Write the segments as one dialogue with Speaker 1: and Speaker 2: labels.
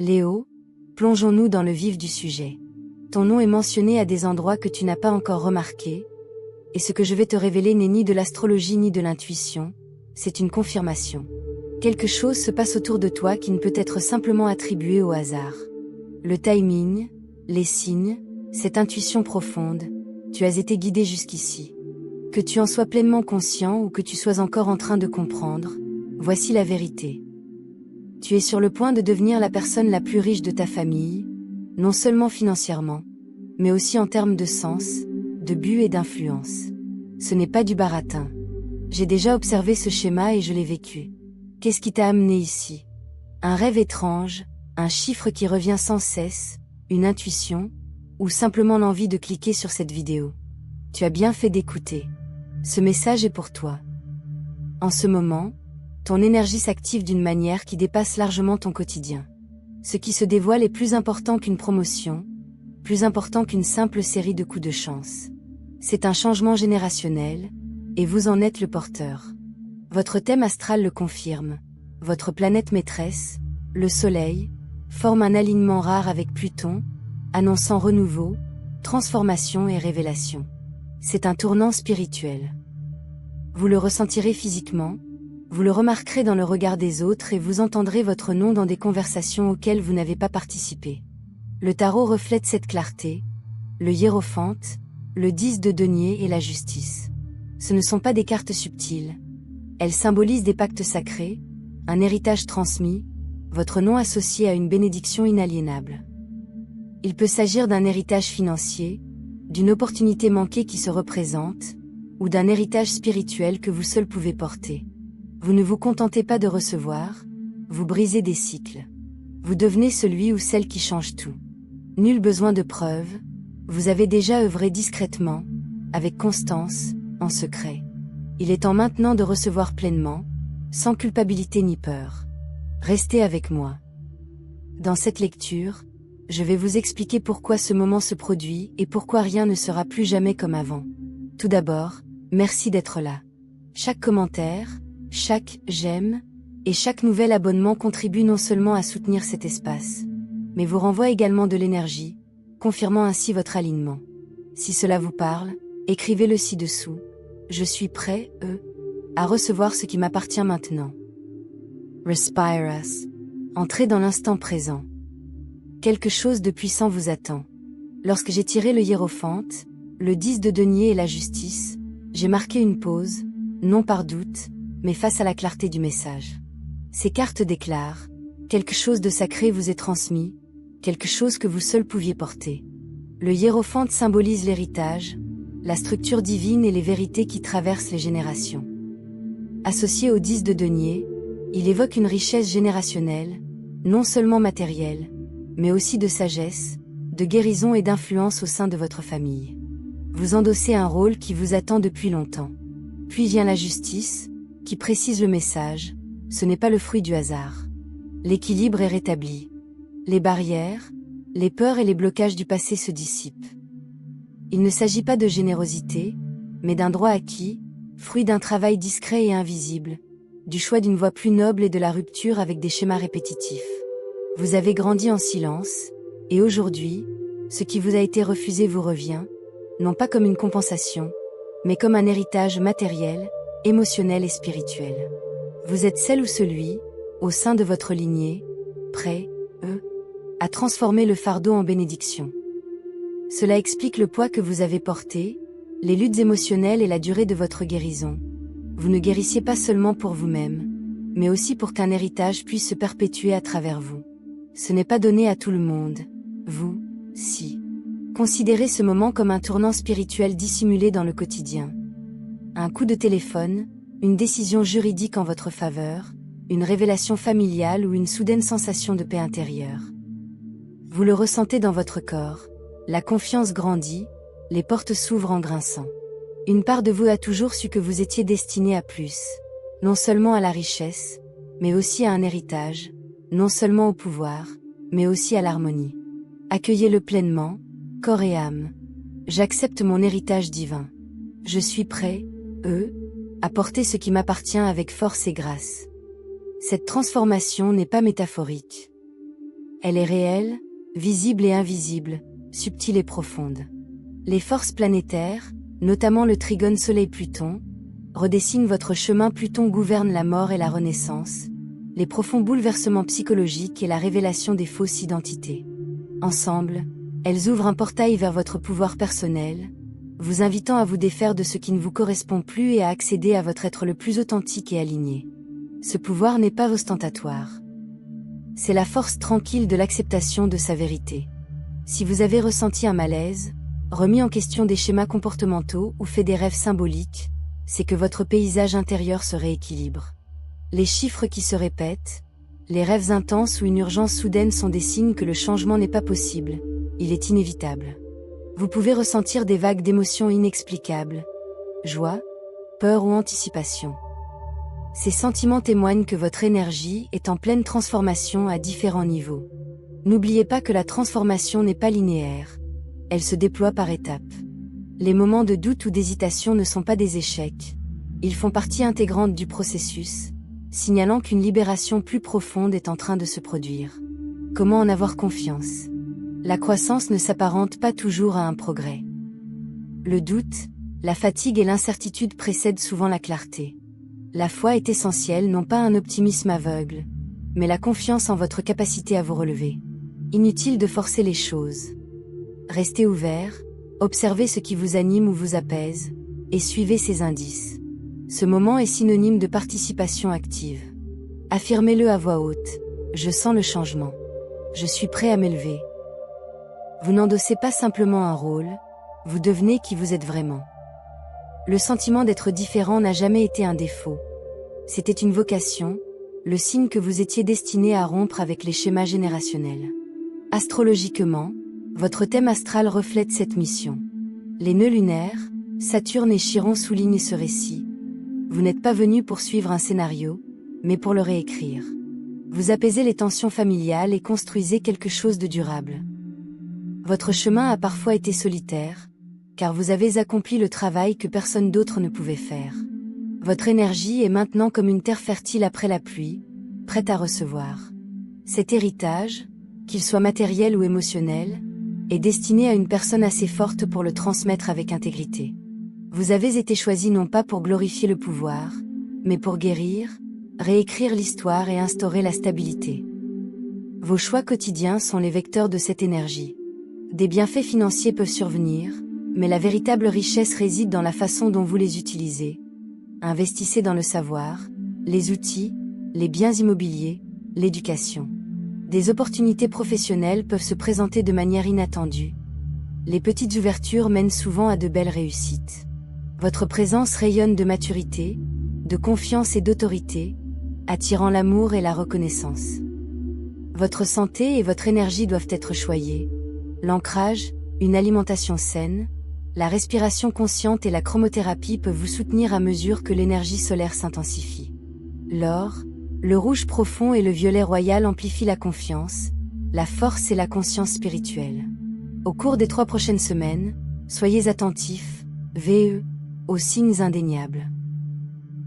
Speaker 1: Léo, plongeons-nous dans le vif du sujet. Ton nom est mentionné à des endroits que tu n'as pas encore remarqués, et ce que je vais te révéler n'est ni de l'astrologie ni de l'intuition, c'est une confirmation. Quelque chose se passe autour de toi qui ne peut être simplement attribué au hasard. Le timing, les signes, cette intuition profonde, tu as été guidé jusqu'ici. Que tu en sois pleinement conscient ou que tu sois encore en train de comprendre, voici la vérité. Tu es sur le point de devenir la personne la plus riche de ta famille, non seulement financièrement, mais aussi en termes de sens, de but et d'influence. Ce n'est pas du baratin. J'ai déjà observé ce schéma et je l'ai vécu. Qu'est-ce qui t'a amené ici? Un rêve étrange, un chiffre qui revient sans cesse, une intuition, ou simplement l'envie de cliquer sur cette vidéo? Tu as bien fait d'écouter. Ce message est pour toi. En ce moment, ton énergie s'active d'une manière qui dépasse largement ton quotidien. Ce qui se dévoile est plus important qu'une promotion, plus important qu'une simple série de coups de chance. C'est un changement générationnel, et vous en êtes le porteur. Votre thème astral le confirme. Votre planète maîtresse, le Soleil, forme un alignement rare avec Pluton, annonçant renouveau, transformation et révélation. C'est un tournant spirituel. Vous le ressentirez physiquement, vous le remarquerez dans le regard des autres et vous entendrez votre nom dans des conversations auxquelles vous n'avez pas participé. Le tarot reflète cette clarté, le hiérophante, le 10 de denier et la justice. Ce ne sont pas des cartes subtiles. Elles symbolisent des pactes sacrés, un héritage transmis, votre nom associé à une bénédiction inaliénable. Il peut s'agir d'un héritage financier, d'une opportunité manquée qui se représente, ou d'un héritage spirituel que vous seul pouvez porter. Vous ne vous contentez pas de recevoir, vous brisez des cycles. Vous devenez celui ou celle qui change tout. Nul besoin de preuves, vous avez déjà œuvré discrètement, avec constance, en secret. Il est temps maintenant de recevoir pleinement, sans culpabilité ni peur. Restez avec moi. Dans cette lecture, je vais vous expliquer pourquoi ce moment se produit et pourquoi rien ne sera plus jamais comme avant. Tout d'abord, merci d'être là. Chaque commentaire, chaque j'aime et chaque nouvel abonnement contribue non seulement à soutenir cet espace, mais vous renvoie également de l'énergie, confirmant ainsi votre alignement. Si cela vous parle, écrivez-le ci-dessous. Je suis prêt, à recevoir ce qui m'appartient maintenant. Respire us. Entrez dans l'instant présent. Quelque chose de puissant vous attend. Lorsque j'ai tiré le hiérophante, le 10 de denier et la justice, j'ai marqué une pause, non par doute, mais face à la clarté du message. Ces cartes déclarent, quelque chose de sacré vous est transmis, quelque chose que vous seul pouviez porter. Le hiérophante symbolise l'héritage, la structure divine et les vérités qui traversent les générations. Associé au 10 de denier, il évoque une richesse générationnelle, non seulement matérielle, mais aussi de sagesse, de guérison et d'influence au sein de votre famille. Vous endossez un rôle qui vous attend depuis longtemps. Puis vient la justice, qui précise le message, ce n'est pas le fruit du hasard. L'équilibre est rétabli. Les barrières, les peurs et les blocages du passé se dissipent. Il ne s'agit pas de générosité, mais d'un droit acquis, fruit d'un travail discret et invisible, du choix d'une voie plus noble et de la rupture avec des schémas répétitifs. Vous avez grandi en silence, et aujourd'hui, ce qui vous a été refusé vous revient, non pas comme une compensation, mais comme un héritage matériel, émotionnel et spirituel. Vous êtes celle ou celui, au sein de votre lignée, prêt, à transformer le fardeau en bénédiction. Cela explique le poids que vous avez porté, les luttes émotionnelles et la durée de votre guérison. Vous ne guérissiez pas seulement pour vous-même, mais aussi pour qu'un héritage puisse se perpétuer à travers vous. Ce n'est pas donné à tout le monde, vous, si. Considérez ce moment comme un tournant spirituel dissimulé dans le quotidien. Un coup de téléphone, une décision juridique en votre faveur, une révélation familiale ou une soudaine sensation de paix intérieure. Vous le ressentez dans votre corps, la confiance grandit, les portes s'ouvrent en grinçant. Une part de vous a toujours su que vous étiez destiné à plus, non seulement à la richesse, mais aussi à un héritage, non seulement au pouvoir, mais aussi à l'harmonie. Accueillez-le pleinement, corps et âme. J'accepte mon héritage divin. Je suis prêt, à porter ce qui m'appartient avec force et grâce. Cette transformation n'est pas métaphorique. Elle est réelle, visible et invisible, subtile et profonde. Les forces planétaires, notamment le trigone Soleil-Pluton, redessinent votre chemin. Pluton gouverne la mort et la renaissance, les profonds bouleversements psychologiques et la révélation des fausses identités. Ensemble, elles ouvrent un portail vers votre pouvoir personnel, vous invitant à vous défaire de ce qui ne vous correspond plus et à accéder à votre être le plus authentique et aligné. Ce pouvoir n'est pas ostentatoire. C'est la force tranquille de l'acceptation de sa vérité. Si vous avez ressenti un malaise, remis en question des schémas comportementaux ou fait des rêves symboliques, c'est que votre paysage intérieur se rééquilibre. Les chiffres qui se répètent, les rêves intenses ou une urgence soudaine sont des signes que le changement n'est pas possible, il est inévitable. Vous pouvez ressentir des vagues d'émotions inexplicables, joie, peur ou anticipation. Ces sentiments témoignent que votre énergie est en pleine transformation à différents niveaux. N'oubliez pas que la transformation n'est pas linéaire, elle se déploie par étapes. Les moments de doute ou d'hésitation ne sont pas des échecs, ils font partie intégrante du processus, signalant qu'une libération plus profonde est en train de se produire. Comment en avoir confiance ? La croissance ne s'apparente pas toujours à un progrès. Le doute, la fatigue et l'incertitude précèdent souvent la clarté. La foi est essentielle, non pas un optimisme aveugle, mais la confiance en votre capacité à vous relever. Inutile de forcer les choses. Restez ouvert, observez ce qui vous anime ou vous apaise, et suivez ces indices. Ce moment est synonyme de participation active. Affirmez-le à voix haute. Je sens le changement. Je suis prêt à m'élever. Vous n'endossez pas simplement un rôle, vous devenez qui vous êtes vraiment. Le sentiment d'être différent n'a jamais été un défaut. C'était une vocation, le signe que vous étiez destiné à rompre avec les schémas générationnels. Astrologiquement, votre thème astral reflète cette mission. Les nœuds lunaires, Saturne et Chiron soulignent ce récit. Vous n'êtes pas venu pour suivre un scénario, mais pour le réécrire. Vous apaisez les tensions familiales et construisez quelque chose de durable. Votre chemin a parfois été solitaire, car vous avez accompli le travail que personne d'autre ne pouvait faire. Votre énergie est maintenant comme une terre fertile après la pluie, prête à recevoir. Cet héritage, qu'il soit matériel ou émotionnel, est destiné à une personne assez forte pour le transmettre avec intégrité. Vous avez été choisi non pas pour glorifier le pouvoir, mais pour guérir, réécrire l'histoire et instaurer la stabilité. Vos choix quotidiens sont les vecteurs de cette énergie. Des bienfaits financiers peuvent survenir, mais la véritable richesse réside dans la façon dont vous les utilisez. Investissez dans le savoir, les outils, les biens immobiliers, l'éducation. Des opportunités professionnelles peuvent se présenter de manière inattendue. Les petites ouvertures mènent souvent à de belles réussites. Votre présence rayonne de maturité, de confiance et d'autorité, attirant l'amour et la reconnaissance. Votre santé et votre énergie doivent être choyées. L'ancrage, une alimentation saine, la respiration consciente et la chromothérapie peuvent vous soutenir à mesure que l'énergie solaire s'intensifie. L'or, le rouge profond et le violet royal amplifient la confiance, la force et la conscience spirituelle. Au cours des 3 prochaines semaines, soyez attentifs, VE, aux signes indéniables.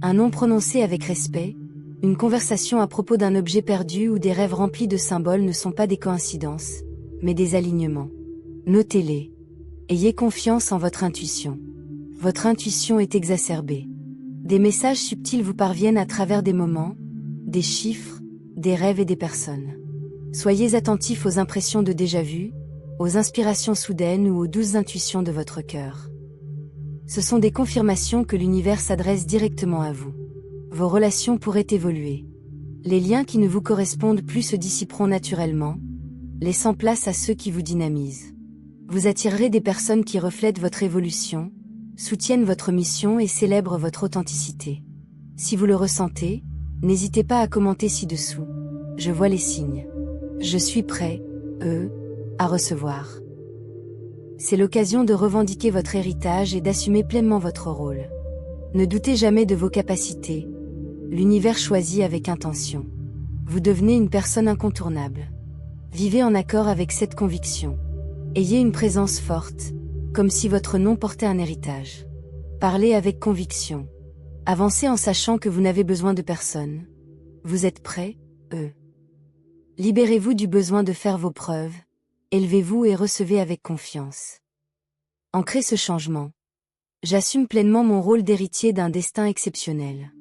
Speaker 1: Un nom prononcé avec respect, une conversation à propos d'un objet perdu ou des rêves remplis de symboles ne sont pas des coïncidences, mais des alignements. Notez-les. Ayez confiance en votre intuition. Votre intuition est exacerbée. Des messages subtils vous parviennent à travers des moments, des chiffres, des rêves et des personnes. Soyez attentifs aux impressions de déjà-vu, aux inspirations soudaines ou aux douces intuitions de votre cœur. Ce sont des confirmations que l'univers s'adresse directement à vous. Vos relations pourraient évoluer. Les liens qui ne vous correspondent plus se dissiperont naturellement, laissant place à ceux qui vous dynamisent. Vous attirerez des personnes qui reflètent votre évolution, soutiennent votre mission et célèbrent votre authenticité. Si vous le ressentez, n'hésitez pas à commenter ci-dessous. Je vois les signes. Je suis prêt, à recevoir. C'est l'occasion de revendiquer votre héritage et d'assumer pleinement votre rôle. Ne doutez jamais de vos capacités. L'univers choisit avec intention. Vous devenez une personne incontournable. Vivez en accord avec cette conviction. Ayez une présence forte, comme si votre nom portait un héritage. Parlez avec conviction. Avancez en sachant que vous n'avez besoin de personne. Vous êtes prêt, Libérez-vous du besoin de faire vos preuves, élevez-vous et recevez avec confiance. Ancrez ce changement. J'assume pleinement mon rôle d'héritier d'un destin exceptionnel.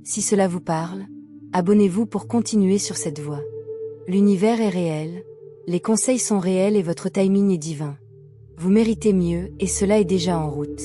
Speaker 1: Si cela vous parle, abonnez-vous pour continuer sur cette voie. L'univers est réel, les conseils sont réels et votre timing est divin. Vous méritez mieux et cela est déjà en route.